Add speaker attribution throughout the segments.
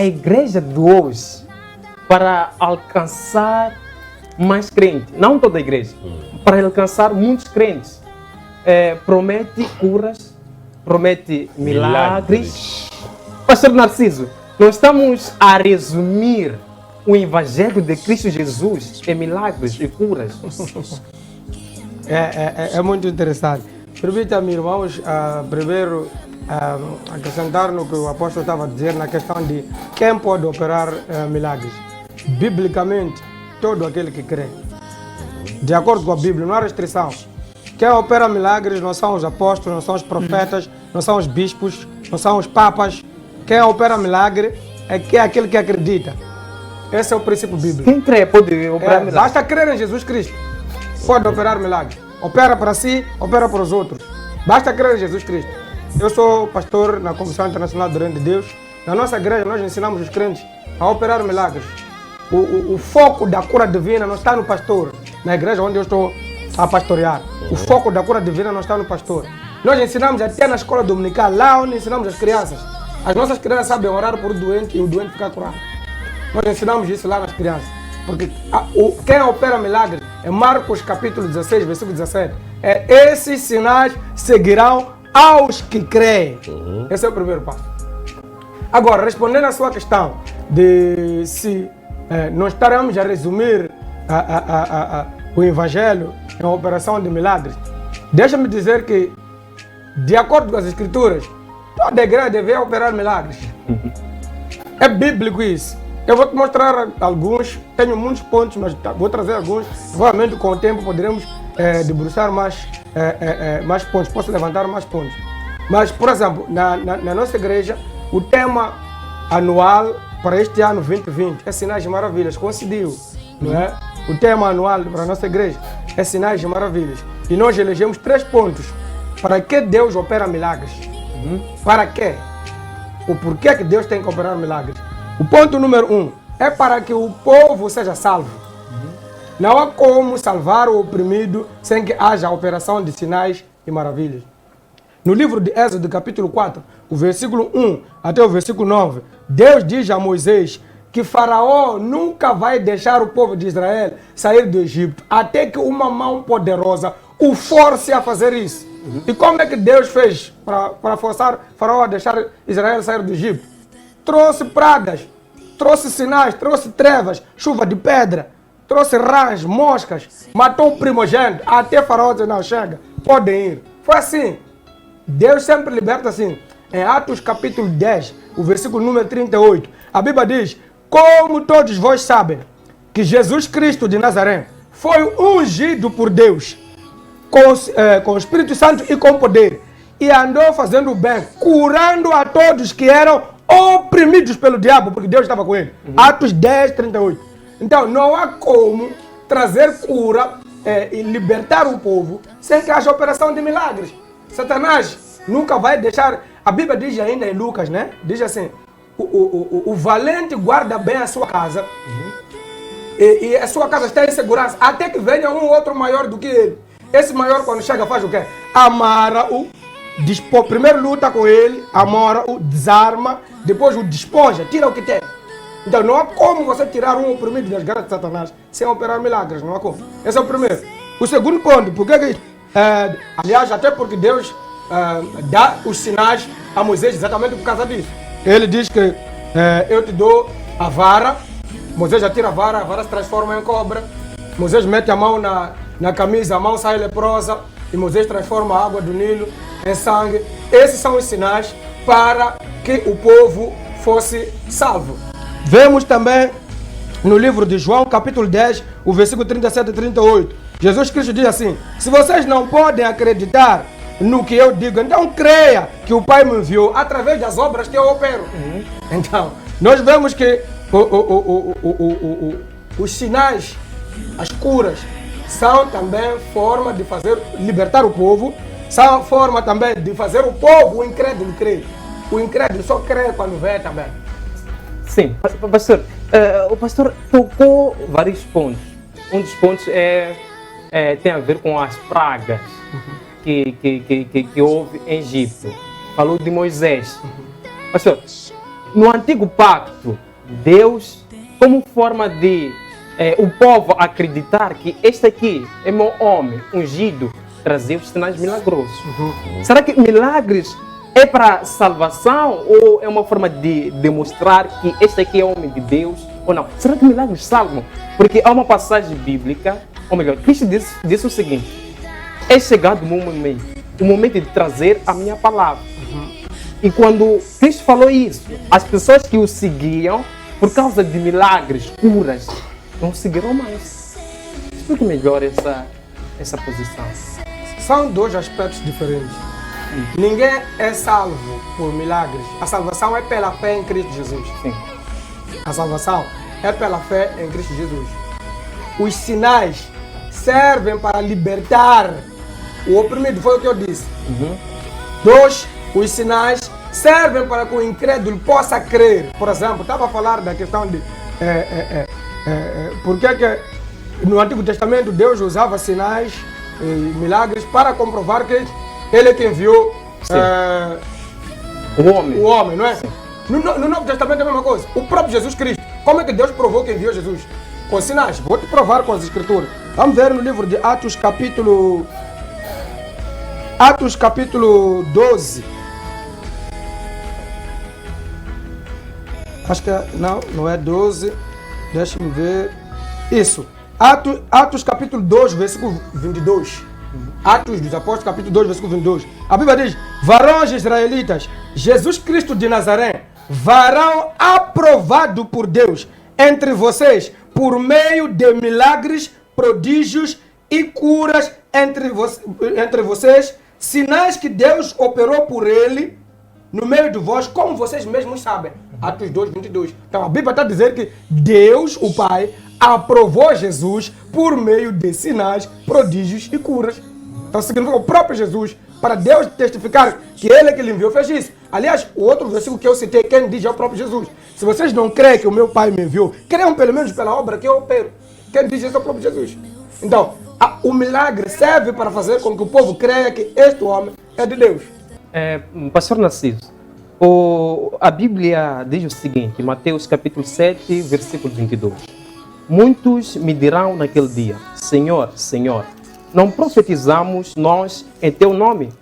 Speaker 1: igreja de hoje, para alcançar mais crentes, não toda a igreja, para alcançar muitos crentes, promete curas, promete milagres. Pastor Narciso, nós estamos a resumir o Evangelho de Cristo Jesus em milagres e curas.
Speaker 2: É muito interessante. Permita-me, irmãos, primeiro acrescentar no que o apóstolo estava a dizer na questão de quem pode operar milagres. Biblicamente, todo aquele que crê. De acordo com a Bíblia, não há restrição. Quem opera milagres não são os apóstolos, não são os profetas, não são os bispos, não são os papas. Quem opera milagre é aquele que acredita. Esse é o princípio bíblico.
Speaker 1: Quem crê pode operar milagres.
Speaker 2: Basta crer em Jesus Cristo. Pode operar milagres. Opera para si, opera para os outros. Basta crer em Jesus Cristo. Eu sou pastor na Comissão Internacional do Reino de Deus. Na nossa igreja, nós ensinamos os crentes a operar milagres. O foco da cura divina não está no pastor, na igreja onde eu estou a pastorear. O foco da cura divina não está no pastor. Nós ensinamos até na escola dominical, lá onde ensinamos as crianças. As nossas crianças sabem orar por o doente e o doente ficar curado. Nós ensinamos isso lá nas crianças. Porque quem opera milagres é Marcos capítulo 16, versículo 17. Esses sinais seguirão aos que creem. Esse é o primeiro passo. Agora, respondendo à sua questão de se nós estaremos a resumir o Evangelho em uma operação de milagres, deixa-me dizer que, de acordo com as Escrituras, toda igreja deve operar milagres. É bíblico isso. Eu vou te mostrar alguns, tenho muitos pontos, mas vou trazer alguns. Provavelmente com o tempo poderemos debruçar mais pontos, posso levantar mais pontos. Mas, por exemplo, na nossa igreja, o tema anual para este ano 2020 é Sinais e Maravilhas, coincidiu, não é? O tema anual para a nossa igreja é Sinais e Maravilhas. E nós elegemos 3 pontos. Para que Deus opera milagres? Para quê? O porquê que Deus tem que operar milagres? O ponto número 1 é para que o povo seja salvo. Não há como salvar o oprimido sem que haja a operação de sinais e maravilhas. No livro de Êxodo, capítulo 4, o versículo 1 até o versículo 9, Deus diz a Moisés que Faraó nunca vai deixar o povo de Israel sair do Egito até que uma mão poderosa o force a fazer isso. E como é que Deus fez para forçar Faraó a deixar Israel sair do Egito? Trouxe pragas, trouxe sinais, trouxe trevas, chuva de pedra, trouxe rãs, moscas, matou o primogênito, até Faraó dizer, não, chega, podem ir. Foi assim. Deus sempre liberta assim. Em Atos capítulo 10, o versículo número 38, a Bíblia diz, como todos vós sabem, que Jesus Cristo de Nazaré foi ungido por Deus, com o Espírito Santo e com poder, e andou fazendo o bem, curando a todos que eram oprimidos pelo diabo, porque Deus estava com ele. Atos 10, 38. Então, não há como trazer cura e libertar o povo sem que haja operação de milagres. Satanás nunca vai deixar... A Bíblia diz ainda em Lucas, né? Diz assim, o valente guarda bem a sua casa e a sua casa está em segurança até que venha um outro maior do que ele. Esse maior, quando chega, faz o quê? Amara-o, primeiro luta com ele, amora-o, desarma, depois o despoja, tira o que tem. Então não há como você tirar um oprimido das garras de Satanás sem operar milagres, não há como. Esse é o primeiro. O segundo ponto, porque que, aliás, até porque Deus dá os sinais a Moisés exatamente por causa disso. Ele diz que eu te dou a vara, Moisés já tira a vara se transforma em cobra, Moisés mete a mão na camisa, a mão sai leprosa, e Moisés transforma a água do Nilo em sangue. Esses são os sinais para que o povo fosse salvo. Vemos também no livro de João, capítulo 10, o versículo 37 e 38. Jesus Cristo diz assim, se vocês não podem acreditar no que eu digo, então creia que o Pai me enviou através das obras que eu opero. Então, nós vemos que os sinais, as curas, são também forma de fazer libertar o povo, são forma também de fazer o povo, o incrédulo, crer. O incrédulo só crê quando vê também.
Speaker 1: Sim, pastor, o pastor tocou vários pontos. Um dos pontos tem a ver com as pragas que houve em Egito. Falou de Moisés. Pastor, no antigo pacto, Deus, como forma de o povo acreditar que este aqui é meu homem ungido, trazer os sinais milagrosos. Será que milagres é para salvação ou é uma forma de demonstrar que este aqui é homem de Deus ou não? Será que milagres salvam? Porque há uma passagem bíblica, ou melhor, Cristo disse o seguinte: é chegado o momento de trazer a minha palavra. E quando Cristo falou isso, as pessoas que o seguiam, por causa de milagres, curas, não seguiram mais. Explique melhor essa posição.
Speaker 2: São dois aspectos diferentes. Ninguém é salvo por milagres. A salvação é pela fé em Cristo Jesus.
Speaker 1: Sim.
Speaker 2: A salvação é pela fé em Cristo Jesus. Os sinais servem para libertar o oprimido, foi o que eu disse. Dois, os sinais servem para que o incrédulo possa crer. Por exemplo, estava a falar da questão de por que no Antigo Testamento Deus usava sinais e milagres para comprovar que Ele é quem enviou o homem, não é? No Novo Testamento é a mesma coisa. O próprio Jesus Cristo. Como é que Deus provou que enviou Jesus? Com sinais. Vou te provar com as Escrituras. Vamos ver no livro de Atos, capítulo 12. Acho que não é 12. Deixa-me ver. Isso. Atos capítulo 2, versículo 22. Atos dos Apóstolos, capítulo 2, versículo 22. A Bíblia diz: varões israelitas, Jesus Cristo de Nazaré, varão aprovado por Deus entre vocês, por meio de milagres, prodígios e curas entre vocês, sinais que Deus operou por ele no meio de vós, como vocês mesmos sabem. Atos 2, 22. Então a Bíblia está a dizer que Deus, o Pai, aprovou Jesus por meio de sinais, prodígios e curas. Então significa o próprio Jesus, para Deus testificar que Ele é que lhe enviou, fez isso. Aliás, o outro versículo que eu citei, quem diz é o próprio Jesus. Se vocês não creem que o meu Pai me enviou, creiam pelo menos pela obra que eu opero. Quem diz isso é o próprio Jesus. Então, o milagre serve para fazer com que o povo creia que este homem é de Deus.
Speaker 1: Pastor Narciso, a Bíblia diz o seguinte, Mateus capítulo 7, versículo 22. Muitos me dirão naquele dia: Senhor, Senhor, não profetizamos nós em teu nome?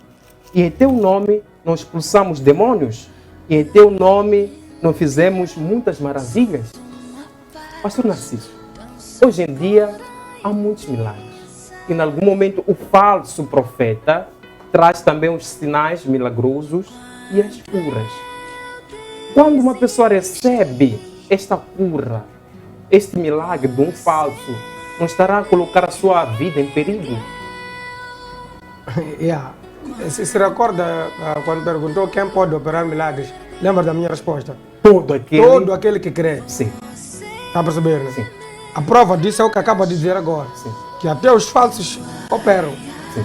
Speaker 1: E em teu nome não expulsamos demônios? E em teu nome não fizemos muitas maravilhas? Pastor Narciso, hoje em dia há muitos milagres. E em algum momento o falso profeta traz também os sinais milagrosos e as curas. Quando uma pessoa recebe esta cura, este milagre de um falso, não estará a colocar a sua vida em perigo?
Speaker 2: Se recorda quando perguntou quem pode operar milagres? Lembra da minha resposta?
Speaker 1: Todo
Speaker 2: aquele que crê.
Speaker 1: Sim.
Speaker 2: Está a perceber, né?
Speaker 1: Sim.
Speaker 2: A prova disso é o que acaba de dizer agora.
Speaker 1: Sim.
Speaker 2: Que até os falsos operam.
Speaker 1: Sim.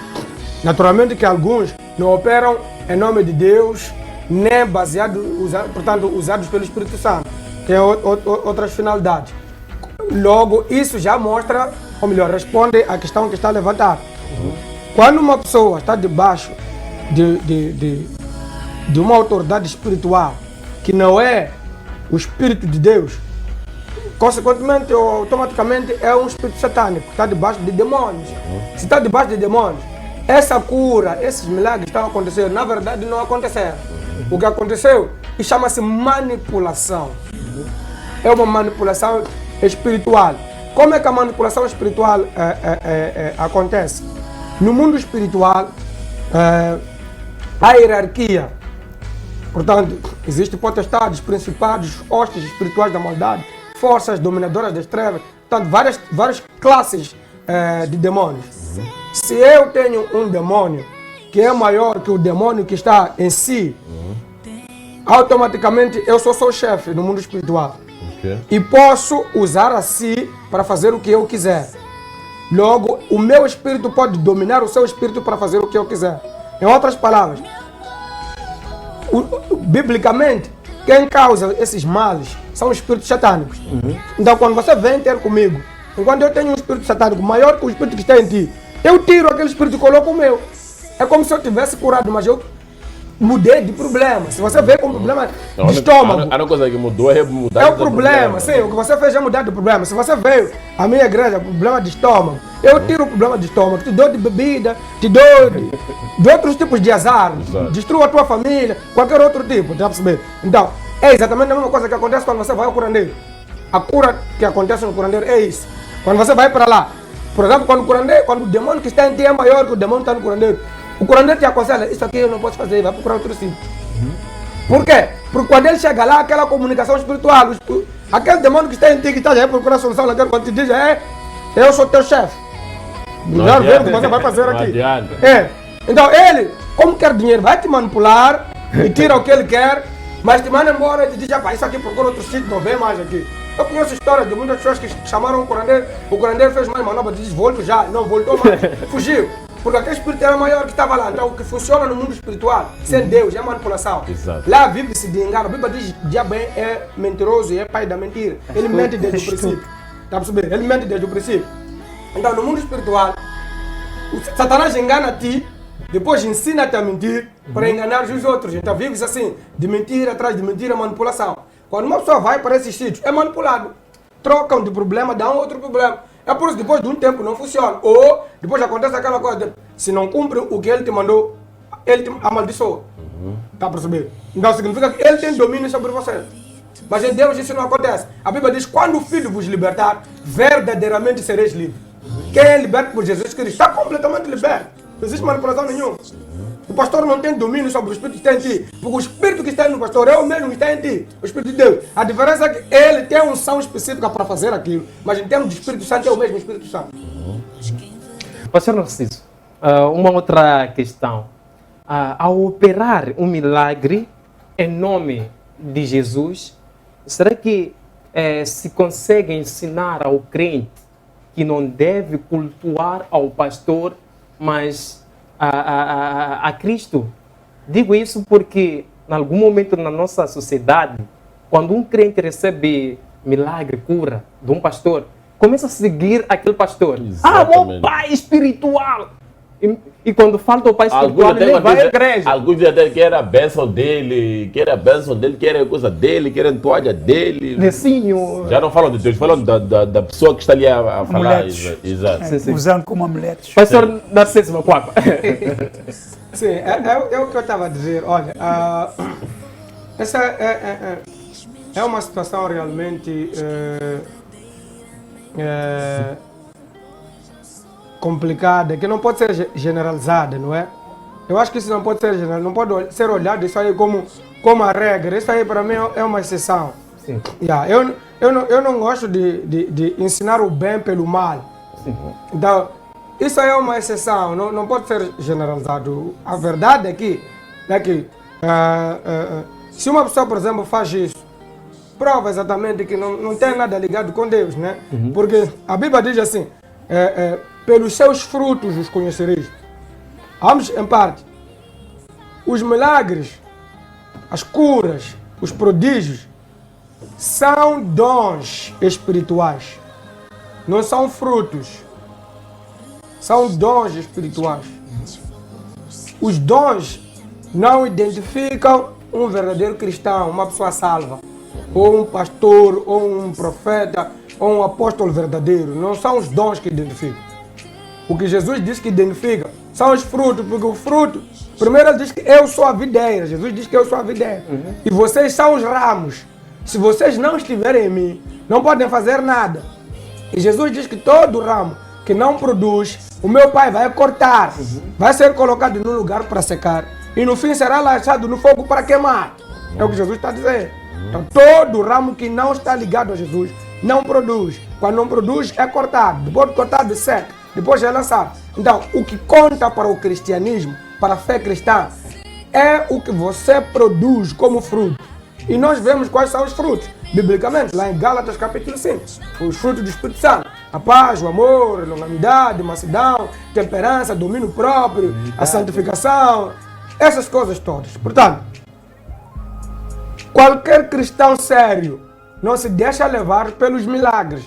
Speaker 2: Naturalmente que alguns não operam em nome de Deus, nem usados pelo Espírito Santo. Tem outras finalidades. Logo, isso já mostra, ou melhor, responde à questão que está levantada. Quando uma pessoa está debaixo de uma autoridade espiritual que não é o Espírito de Deus, consequentemente ou automaticamente é um espírito satânico, está debaixo de demônios. Se está debaixo de demônios, essa cura, esses milagres estão acontecendo, na verdade não aconteceram. O que aconteceu chama-se manipulação. É uma manipulação espiritual. Como é que a manipulação espiritual acontece? No mundo espiritual, há hierarquia. Portanto, existem potestades, principados, hostes espirituais da maldade, forças dominadoras das trevas, portanto, várias classes de demônios. Se eu tenho um demônio que é maior que o demônio que está em si, automaticamente eu sou o chefe no mundo espiritual. Okay. E posso usar a si para fazer o que eu quiser. Logo, o meu espírito pode dominar o seu espírito para fazer o que eu quiser. Em outras palavras, biblicamente, quem causa esses males são os espíritos satânicos. Então, quando você vem ter comigo, enquanto eu tenho um espírito satânico maior que o espírito que está em ti, eu tiro aquele espírito e coloco o meu. É como se eu tivesse curado, mas eu mudei de problema. Se você veio com problema de estômago,
Speaker 3: A única coisa que mudou é mudar
Speaker 2: é o problema. Sim, o que você fez é mudar de problema. Se você veio à minha igreja com problema de estômago, eu tiro o problema de estômago, te dou de bebida, te dou de outros tipos de azar, destruo a tua família, qualquer outro tipo, tá percebendo? Então, é exatamente a mesma coisa que acontece quando você vai ao curandeiro. A cura que acontece no curandeiro é isso. Quando você vai para lá, por exemplo, quando o demônio que está em ti é maior que o demônio que está no curandeiro, o curandeiro te aconselha, isso aqui eu não posso fazer, vai procurar outro sítio. Por quê? Porque quando ele chega lá, aquela comunicação espiritual, aquele demônio que está em ti, que está já procurar solução naquele, quando te diz, eu sou teu chefe. Melhor ver o que você vai fazer aqui. Então ele, como quer dinheiro, vai te manipular e tira o que ele quer, mas te manda embora e te diz, isso aqui procura outro sítio, não vem mais aqui. Eu conheço histórias de muitas pessoas que chamaram o curandeiro fez mais manobra, diz, volto já, não voltou mais, fugiu. Porque aquele espírito era maior que estava lá. Então o que funciona no mundo espiritual, sem Deus, é manipulação.
Speaker 3: Exato.
Speaker 2: Lá vive-se de engano. A Bíblia diz que o diabo é mentiroso e é pai da mentira. Ele mente desde o princípio. Tá percebendo? Ele mente desde o princípio. Então no mundo espiritual, o Satanás engana a ti, depois ensina-te a mentir para enganar os outros. Então vives assim, de mentira atrás de mentira, manipulação. Quando uma pessoa vai para esses sítios, é manipulado. Trocam de problema, dão outro problema. É por isso que depois de um tempo não funciona. Ou depois acontece aquela coisa de, se não cumpre o que ele te mandou, ele te amaldiçoa. Está a perceber? Então significa que ele tem domínio sobre você. Mas em Deus isso não acontece. A Bíblia diz, quando o Filho vos libertar, verdadeiramente sereis livres. Quem é liberto por Jesus Cristo está completamente liberto. Não existe manipulação nenhuma. O pastor não tem domínio sobre o Espírito que está em ti. Porque o Espírito que está no pastor é o mesmo que está em ti. O Espírito de Deus. A diferença é que ele tem uma unção específica para fazer aquilo. Mas em termos de Espírito Santo é o mesmo Espírito Santo.
Speaker 1: Pastor Narciso, uma outra questão. Ao operar um milagre em nome de Jesus, será que se consegue ensinar ao crente que não deve cultuar ao pastor, mas a Cristo? Digo isso porque, em algum momento na nossa sociedade, quando um crente recebe milagre, cura de um pastor, começa a seguir aquele pastor.
Speaker 3: Exatamente.
Speaker 1: Meu pai espiritual! E quando falta o pai espiritual, ele vai à igreja.
Speaker 3: Alguns até querem a bênção dele, querem a coisa dele, querem a toalha dele.
Speaker 1: Necinho.
Speaker 3: Já não falam de Deus, falam da pessoa que está ali a falar. Exato.
Speaker 1: Sim.
Speaker 4: Usando como amuletos.
Speaker 1: Pastor Narciso Macuapa.
Speaker 2: Sim, é o que eu estava a dizer. Olha, essa é uma situação realmente complicada, que não pode ser generalizada, não é? Eu acho que isso não pode ser generalizado, não pode ser olhado isso aí como a regra. Isso aí para mim é uma exceção.
Speaker 1: Sim.
Speaker 2: Eu não gosto de ensinar o bem pelo mal.
Speaker 1: Sim.
Speaker 2: Então, isso aí é uma exceção, não pode ser generalizado. A verdade é que se uma pessoa, por exemplo, faz isso, prova exatamente que não tem nada ligado com Deus, né? Porque a Bíblia diz assim, pelos seus frutos os conhecereis. Vamos em parte. Os milagres, as curas, os prodígios são dons espirituais. Não são frutos. São dons espirituais. Os dons não identificam um verdadeiro cristão, uma pessoa salva, ou um pastor, ou um profeta, ou um apóstolo verdadeiro. Não são os dons que identificam. O que Jesus diz que identifica são os frutos, porque o fruto, primeiro ele diz que eu sou a videira, Jesus diz que eu sou a videira, e vocês são os ramos. Se vocês não estiverem em mim, não podem fazer nada. E Jesus diz que todo ramo que não produz, o meu Pai vai cortar, vai ser colocado num lugar para secar, e no fim será lançado no fogo para queimar. É o que Jesus está dizendo. Então todo ramo que não está ligado a Jesus não produz. Quando não produz, é cortado. Depois de cortado, seca. Depois é lançado. Então, o que conta para o cristianismo, para a fé cristã, é o que você produz como fruto. E nós vemos quais são os frutos, biblicamente, lá em Gálatas capítulo 5. Os frutos do Espírito Santo. A paz, o amor, a longanimidade, mansidão, temperança, domínio próprio, a santificação, essas coisas todas. Portanto, qualquer cristão sério não se deixa levar pelos milagres,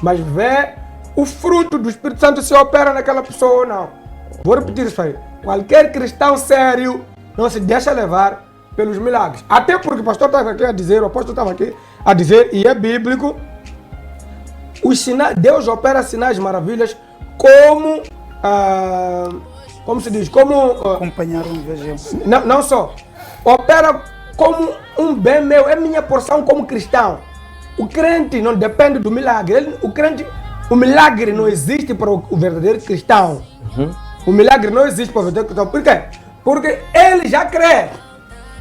Speaker 2: mas vê o fruto do Espírito Santo se opera naquela pessoa ou não. Vou repetir isso aí. Qualquer cristão sério não se deixa levar pelos milagres. Até porque o pastor estava aqui a dizer, o apóstolo estava aqui a dizer, e é bíblico, os sinais, Deus opera sinais e maravilhas como, como se diz, como...
Speaker 4: Acompanhar o evangelho.
Speaker 2: Não só, opera como um bem meu, é minha porção como cristão. O crente não depende do milagre, o milagre não existe para o verdadeiro cristão. O milagre não existe para o verdadeiro cristão. Por quê? Porque ele já crê.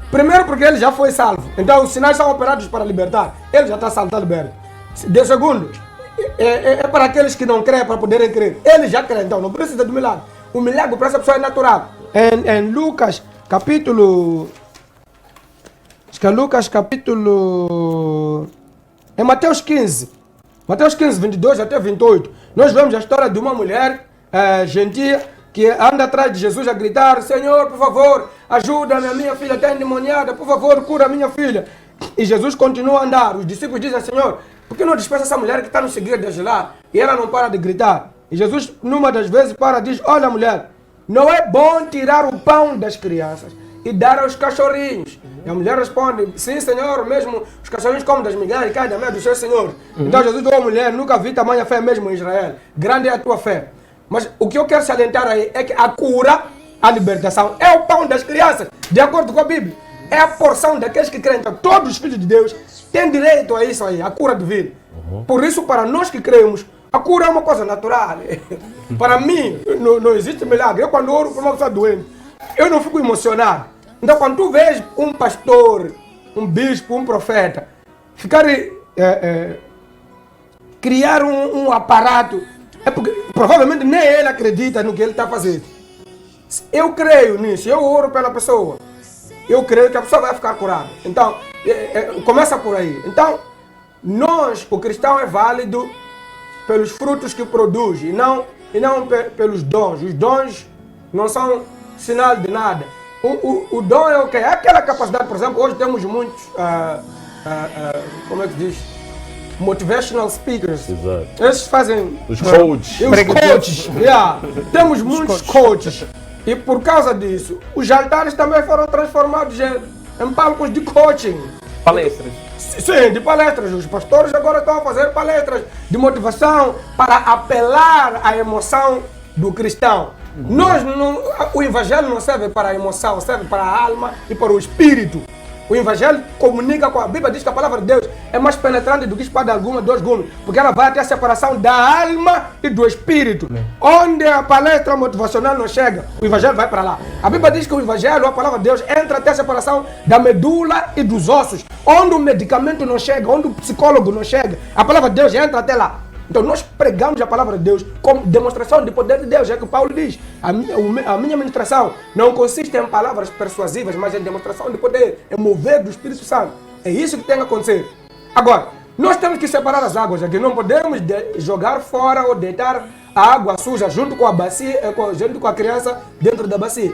Speaker 2: Primeiro porque ele já foi salvo. Então os sinais são operados para libertar. Ele já está salvo, está liberto. De segundo, é para aqueles que não creem, para poderem crer. Ele já crê, então não precisa do milagre. O milagre para essa pessoa é natural. Em Lucas, capítulo... Acho que é Lucas, capítulo... Em Mateus 15, 22 até 28, nós vemos a história de uma mulher gentia que anda atrás de Jesus a gritar: Senhor, por favor, ajuda-me, a minha filha está endemoniada, por favor, cura a minha filha. E Jesus continua a andar. Os discípulos dizem: Senhor, por que não despeça essa mulher que está no segredo de lá? E ela não para de gritar. E Jesus, numa das vezes, para e diz: olha, mulher, não é bom tirar o pão das crianças e dar aos cachorrinhos. E a mulher responde: sim, Senhor, mesmo os cachorrinhos comem das migalhas e caem da mesa do seu Senhor. Então Jesus disse: mulher, nunca vi tamanha fé mesmo em Israel. Grande é a tua fé. Mas o que eu quero salientar aí é que a cura, a libertação, é o pão das crianças, de acordo com a Bíblia. É a porção daqueles que creem. Então, todos os filhos de Deus têm direito a isso aí, a cura divina. Por isso, para nós que cremos, a cura é uma coisa natural. Para mim, não existe milagre. Eu, quando oro por uma pessoa doente, eu não fico emocionado. Então, quando tu vês um pastor, um bispo, um profeta, criar um aparato, é porque provavelmente nem ele acredita no que ele está fazendo. Eu creio nisso, eu oro pela pessoa. Eu creio que a pessoa vai ficar curada. Então, começa por aí. Então, o cristão é válido pelos frutos que produz e não pelos dons. Os dons não são sinal de nada. O dom é o quê? É aquela capacidade, por exemplo, hoje temos muitos, como é que diz? Motivational speakers.
Speaker 3: Exato.
Speaker 2: Esses fazem...
Speaker 3: Os coaches.
Speaker 2: Os coaches. Temos muitos coaches. E por causa disso, os altares também foram transformados em palcos de coaching.
Speaker 1: Palestras.
Speaker 2: Sim, de palestras. Os pastores agora estão a fazer palestras de motivação para apelar à emoção do cristão. O evangelho não serve para a emoção, serve para a alma e para o espírito. O evangelho comunica com a Bíblia, diz que a palavra de Deus é mais penetrante do que espada alguma, dois gumes, porque ela vai até a separação da alma e do espírito. Onde a palestra motivacional não chega, o evangelho vai para lá. A Bíblia diz que o evangelho, a palavra de Deus, entra até a separação da medula e dos ossos. Onde o medicamento não chega, onde o psicólogo não chega, a palavra de Deus entra até lá. Então nós pregamos a palavra de Deus como demonstração de poder de Deus. É que Paulo diz: a minha ministração não consiste em palavras persuasivas, mas em demonstração de poder, em mover do Espírito Santo. É isso que tem que acontecer. Agora, nós temos que separar as águas aqui. Não podemos jogar fora ou deitar a água suja junto com a bacia, junto com a criança dentro da bacia.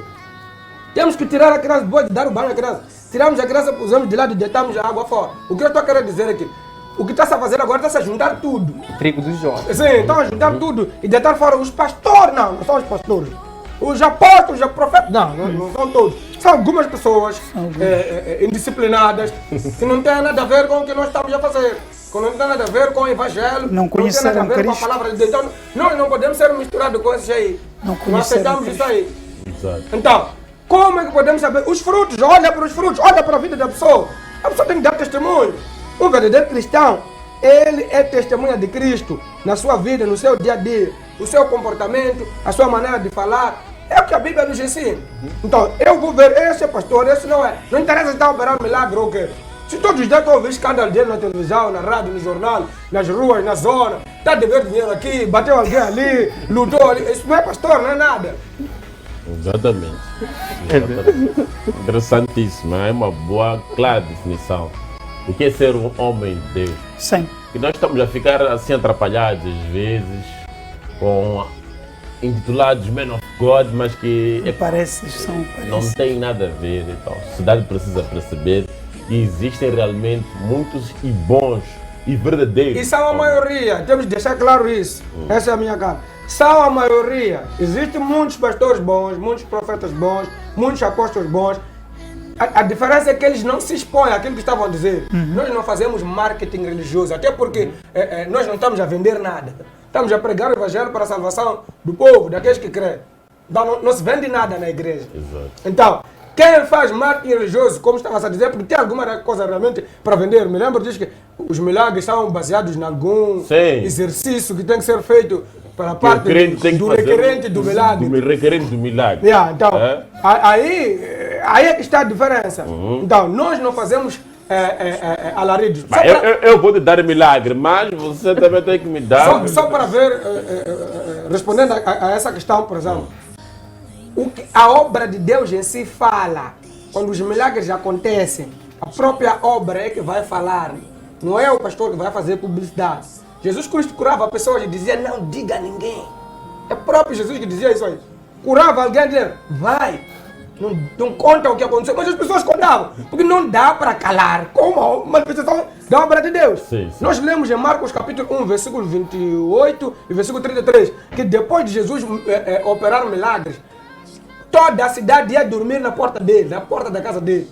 Speaker 2: Temos que tirar a criança, depois de dar o banho à criança. Tiramos a criança, pusemos de lado e deitamos a água fora. O que eu estou querendo dizer aqui? O que está-se a fazer agora está-se a juntar tudo.
Speaker 1: Trigo dos jovens.
Speaker 2: Sim, estão a juntar tudo e deitar fora os pastores. Não são os pastores. Os apóstolos, os profetas. Não são todos. São algumas pessoas indisciplinadas que não têm nada a ver com o que nós estamos a fazer. Que não tem nada a ver com o evangelho.
Speaker 4: Não conheceram
Speaker 2: tem nada a ver
Speaker 4: Cristo.
Speaker 2: com a palavra de Deus. Então, nós não podemos ser misturados com isso aí. Não aceitamos isso aí.
Speaker 3: Exato.
Speaker 2: Então, como é que podemos saber? Os frutos, olha para os frutos, olha para a vida da pessoa. A pessoa tem que dar testemunho. Um verdadeiro cristão, ele é testemunha de Cristo na sua vida, no seu dia a dia, o seu comportamento, a sua maneira de falar. É o que a Bíblia nos ensina. Então, eu vou ver, esse é pastor, esse não é. Não interessa se está operando milagre ou o quê. Se todos os dias estão a ouvir escândalo dele na televisão, na rádio, no jornal, nas ruas, na zona, está a dever dinheiro aqui, bateu alguém ali, lutou ali. Isso não é pastor, não é nada.
Speaker 3: Exatamente. Interessantíssimo. É uma boa, clara definição. O que é ser um homem de Deus?
Speaker 4: Sim.
Speaker 3: Que nós estamos a ficar assim atrapalhados às vezes com intitulados Men of God, mas que não tem nada a ver. Então, a sociedade precisa perceber que existem realmente muitos e bons e verdadeiros.
Speaker 2: E são a maioria, temos de deixar claro isso. Essa é a minha cara. São a maioria. Existem muitos pastores bons, muitos profetas bons, muitos apóstolos bons. A diferença é que eles não se expõem àquilo que estavam a dizer. Nós não fazemos marketing religioso, até porque nós não estamos a vender nada. Estamos a pregar o evangelho para a salvação do povo, daqueles que creem. Então não se vende nada na igreja.
Speaker 3: Exato.
Speaker 2: Então, quem faz marketing religioso, como estava a dizer, porque tem alguma coisa realmente para vender. Me lembro disso que os milagres são baseados em algum exercício que tem que ser feito para a parte do requerente do milagre.
Speaker 3: Do requerente do milagre.
Speaker 2: Então, aí é que está a diferença. Então, nós não fazemos alaridos.
Speaker 3: Eu vou te dar milagre, mas você também tem que me dar.
Speaker 2: Só para ver, respondendo a essa questão, por exemplo, o que a obra de Deus em si fala, quando os milagres acontecem, a própria obra é que vai falar. Não é o pastor que vai fazer publicidade. Jesus Cristo curava pessoas e dizia, não diga a ninguém. É o próprio Jesus que dizia isso aí. Curava alguém e dizia, vai. Não conta o que aconteceu, mas as pessoas contavam. Porque não dá para calar com uma manifestação da obra de Deus.
Speaker 3: Sim.
Speaker 2: Nós lemos em Marcos capítulo 1, versículo 28 e versículo 33, que depois de Jesus operar milagres, toda a cidade ia dormir na porta dele, na porta da casa dele.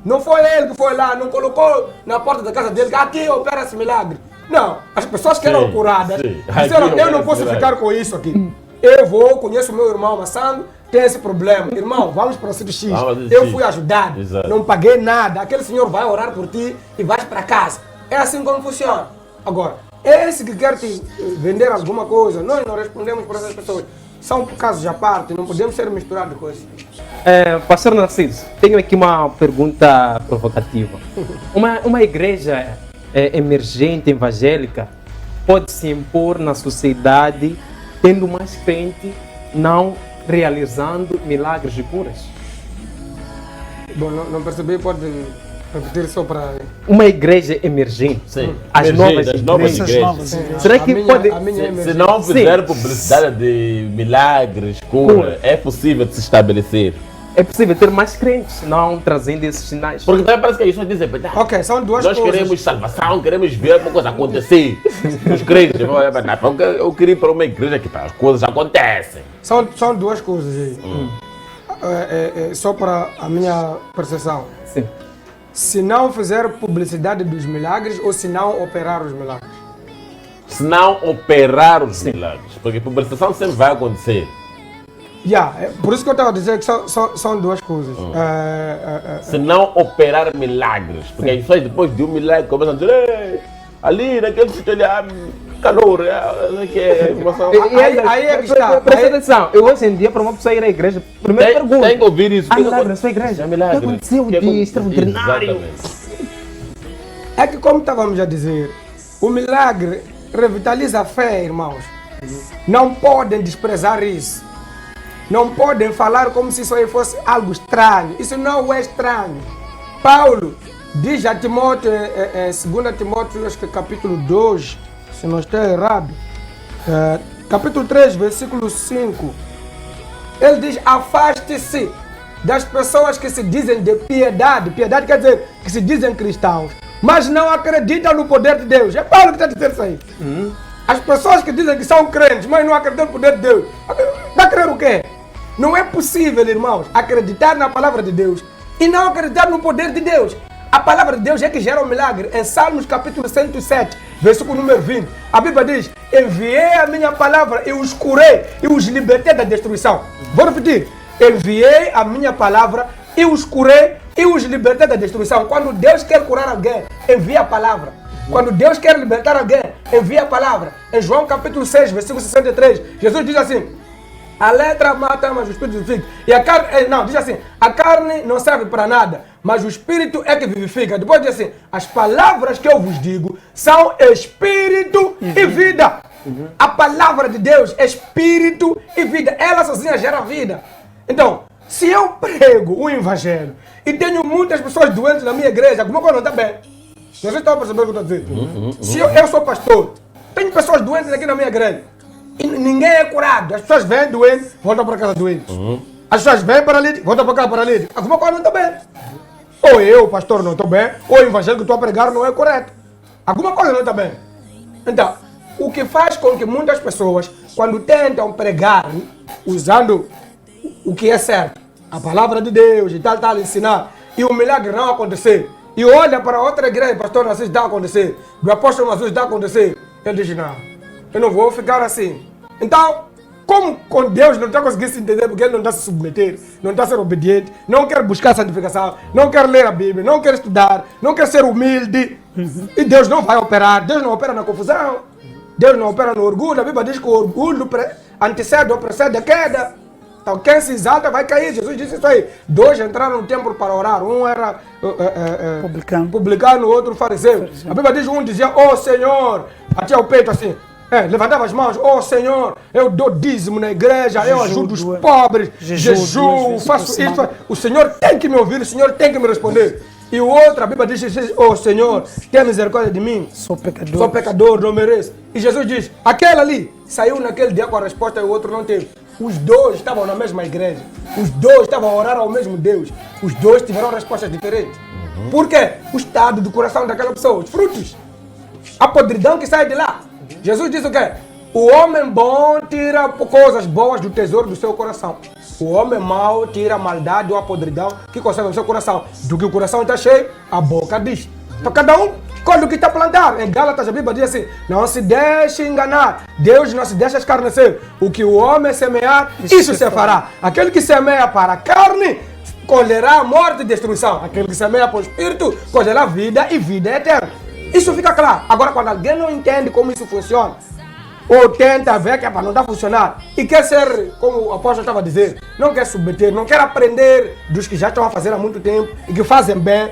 Speaker 2: Não foi ele que foi lá, não colocou na porta da casa dele, que aqui opera-se milagre. Não, as pessoas que eram curadas disseram, eu não posso ficar com isso aqui. Eu conheço o meu irmão Massango, tem esse problema. Irmão, vamos para o sítio X. Eu fui ajudado, não paguei nada. Aquele senhor vai orar por ti e vais para casa. É assim como funciona. Agora, esse que quer te vender alguma coisa, nós não respondemos para essas pessoas. São casos à parte, não podemos ser misturados com isso.
Speaker 1: Pastor Narciso, tenho aqui uma pergunta provocativa. Uma igreja emergente, evangélica, pode se impor na sociedade tendo mais crente, não realizando milagres e curas?
Speaker 2: Bom, não percebi, pode repetir só para...
Speaker 1: Uma igreja emergente, as novas igrejas. Será que pode...
Speaker 3: Se não fizer publicidade de milagres, cura, é possível de se estabelecer?
Speaker 1: É possível ter mais crentes, não trazendo esses sinais.
Speaker 3: Porque também parece que isso dizem,
Speaker 2: ok, são duas coisas.
Speaker 3: Nós queremos salvação, queremos ver uma coisa acontecer. Os crentes, eu queria ir para uma igreja que as coisas acontecem.
Speaker 2: São duas coisas aí. Só para a minha percepção.
Speaker 1: Sim.
Speaker 2: Se não fizer publicidade dos milagres ou se não operar os milagres?
Speaker 3: Se não operar os milagres. Porque publicação sempre vai acontecer.
Speaker 2: Por isso que eu estava a dizer que são duas coisas.
Speaker 3: Se não operar milagres. Porque as pessoas depois de um milagre começam a dizer, ali naquele sítio ali, calor, que é emoção.
Speaker 2: Aí é que está.
Speaker 1: Presta atenção, eu hoje em dia para uma pessoa ir à igreja, primeiro pergunta.
Speaker 3: Tem que ouvir isso.
Speaker 1: Milagre na sua igreja? O que aconteceu de extraordinário?
Speaker 2: É que como estávamos a dizer, o milagre revitaliza a fé, irmãos. Não podem desprezar isso. Não podem falar como se isso aí fosse algo estranho. Isso não é estranho. Paulo diz a Timóteo, em 2 Timóteo, acho que capítulo 2, se não estou errado, capítulo 3, versículo 5, ele diz, afaste-se das pessoas que se dizem de piedade. Piedade quer dizer que se dizem cristãos, mas não acreditam no poder de Deus. É Paulo que está dizendo isso aí. As pessoas que dizem que são crentes, mas não acreditam no poder de Deus, está a crer o quê? Não é possível, irmãos, acreditar na palavra de Deus e não acreditar no poder de Deus. A palavra de Deus é que gera um milagre. Em Salmos capítulo 107, versículo número 20, a Bíblia diz, enviei a minha palavra e os curei e os libertei da destruição. Vou repetir, enviei a minha palavra e os curei e os libertei da destruição. Quando Deus quer curar alguém, envia a palavra. Quando Deus quer libertar alguém, envia a palavra. Em João capítulo 6, versículo 63, Jesus diz assim, a letra mata, mas o Espírito vivifica. E a carne, não, diz assim, a carne não serve para nada, mas o Espírito é que vivifica. Depois diz assim, as palavras que eu vos digo são Espírito e vida. A palavra de Deus é Espírito e vida. Ela sozinha gera vida. Então, se eu prego o Evangelho e tenho muitas pessoas doentes na minha igreja, alguma coisa não está bem. Vocês estão percebendo o que eu estou dizendo? Se eu sou pastor, tenho pessoas doentes aqui na minha igreja. E ninguém é curado. As pessoas vêm doentes, voltam para casa doentes. As pessoas vêm paralíticas, voltam para casa paralíticas. Alguma coisa não está bem. Ou eu, pastor, não estou bem, ou o evangelho que estou a pregar não é correto. Alguma coisa não está bem. Então, o que faz com que muitas pessoas, quando tentam pregar usando o que é certo, a palavra de Deus e tal, ensinar, e o milagre não acontecer, e olha para outra igreja, pastor Narciso, está a acontecer, do apóstolo Jesus está a acontecer, ele diz, não, eu não vou ficar assim. Então, como com Deus não está conseguindo se entender, porque ele não está a se submeter, não está a ser obediente, não quer buscar santificação, não quer ler a Bíblia, não quer estudar, não quer ser humilde, e Deus não vai operar, Deus não opera na confusão, Deus não opera no orgulho, a Bíblia diz que o orgulho antecede ou precede a queda. Então quem se exalta vai cair. Jesus disse isso aí. 2 entraram no templo para orar. Um era publicano, o outro fariseu. A Bíblia diz, um dizia, oh Senhor, batia o peito assim, levantava as mãos, oh Senhor, eu dou dízimo na igreja, eu ajudo os pobres, jejuo, faço isso. O Senhor tem que me ouvir, o Senhor tem que me responder. E o outro, a Bíblia diz, oh Senhor, tenha misericórdia de mim, sou pecador, não mereço. E Jesus diz, aquele ali saiu naquele dia com a resposta e o outro não teve. Os dois estavam na mesma igreja, os dois estavam a orar ao mesmo Deus, os dois tiveram respostas diferentes. Por quê? O estado do coração daquela pessoa, os frutos, a podridão que sai de lá. Jesus diz o quê? O homem bom tira coisas boas do tesouro do seu coração. O homem mau tira a maldade ou a podridão que conserva no seu coração. Do que o coração está cheio, a boca diz. Então cada um colhe o que está plantado. Em Gálatas a Bíblia diz assim, não se deixe enganar. Deus não se deixa escarnecer. O que o homem semear, isso se fará. Aquele que semeia para a carne, colherá a morte e destruição. Aquele que semeia para o espírito, colherá vida e vida eterna. Isso fica claro. Agora quando alguém não entende como isso funciona, ou tenta ver que não está funcionando, e quer ser, como o apóstolo estava a dizer, não quer submeter, não quer aprender dos que já estão a fazer há muito tempo e que fazem bem,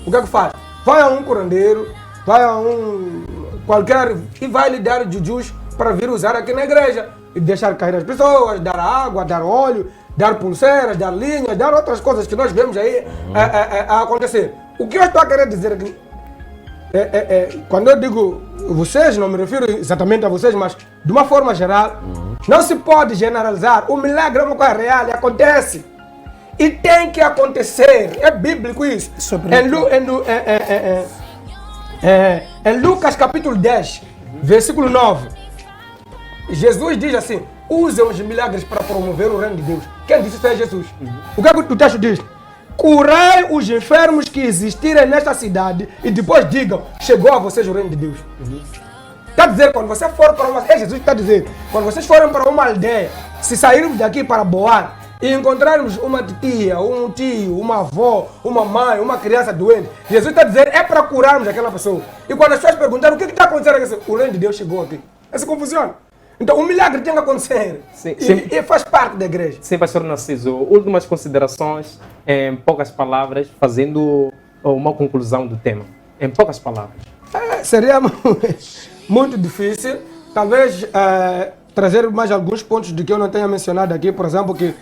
Speaker 2: o que é que faz? Vai a um curandeiro, vai a um qualquer e vai lhe dar jujus para vir usar aqui na igreja e deixar cair as pessoas, dar água, dar óleo, dar pulseiras, dar linhas, dar outras coisas que nós vemos aí a acontecer. O que eu estou a querer dizer aqui, quando eu digo vocês, não me refiro exatamente a vocês, mas de uma forma geral, não se pode generalizar. O milagre é uma coisa real e acontece. E tem que acontecer. É bíblico isso. Em Lucas capítulo 10, versículo 9, Jesus diz assim, usem os milagres para promover o reino de Deus. Quem disse isso é Jesus. O que é que o texto diz? Curai os enfermos que existirem nesta cidade e depois digam, chegou a vocês o reino de Deus. Está a dizer, quando você for para uma... Jesus está a dizer, quando vocês forem para uma aldeia, se sairmos daqui para Boar e encontrarmos uma tia, um tio, uma avó, uma mãe, uma criança doente, Jesus está a dizer, é para curarmos aquela pessoa. E quando as pessoas perguntaram o que está acontecendo, o reino de Deus chegou aqui. Essa confusão. Então o milagre tem que acontecer. Sim, e faz parte da igreja.
Speaker 1: Sim, pastor Narciso. Últimas considerações, em poucas palavras, fazendo uma conclusão do tema. Em poucas palavras.
Speaker 2: Seria muito difícil. Talvez trazer mais alguns pontos de que eu não tenha mencionado aqui. Por exemplo, que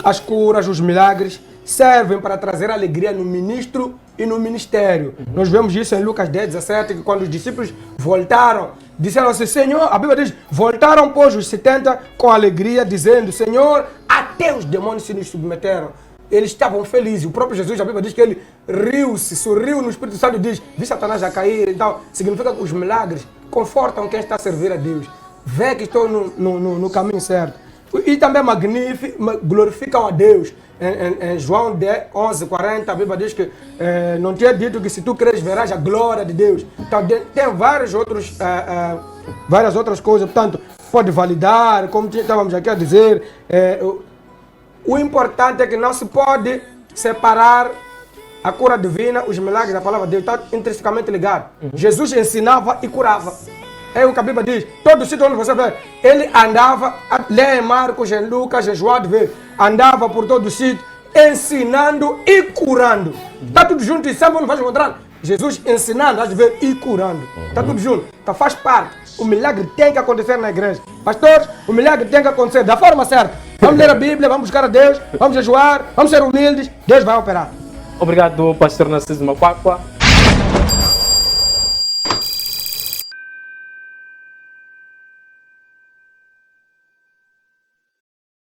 Speaker 2: as curas, os milagres servem para trazer alegria no ministro e no ministério. Nós vemos isso em Lucas 10, 17, que quando os discípulos voltaram, disseram assim, Senhor, a Bíblia diz, voltaram pois os 70 com alegria, dizendo, Senhor, até os demônios se nos submeteram. Eles estavam felizes. O próprio Jesus, a Bíblia diz que ele riu-se, sorriu no Espírito Santo e diz, vi Satanás a cair. Então, significa que os milagres confortam quem está a servir a Deus. Vê que estou no caminho certo. E também glorificam a Deus. Em João 11, 40, a Bíblia diz que não tinha dito que se tu creres verás a glória de Deus. Então tem várias outras coisas, portanto, pode validar, como estávamos aqui a dizer. O importante é que não se pode separar a cura divina, os milagres da palavra de Deus, está intrinsecamente ligado. Jesus ensinava e curava. É o que a Bíblia diz. Todo sítio onde você vê, ele andava, lê em Marcos, em Lucas, em João, andava por todo o sítio, ensinando e curando. Está tudo junto e sempre não faz encontrar. Jesus ensinando, e curando. Está tudo junto. Então faz parte. O milagre tem que acontecer na igreja. Pastores, o milagre tem que acontecer da forma certa. Vamos ler a Bíblia, vamos buscar a Deus, vamos jejuar, vamos ser humildes. Deus vai operar.
Speaker 1: Obrigado, pastor Narciso Macuacua.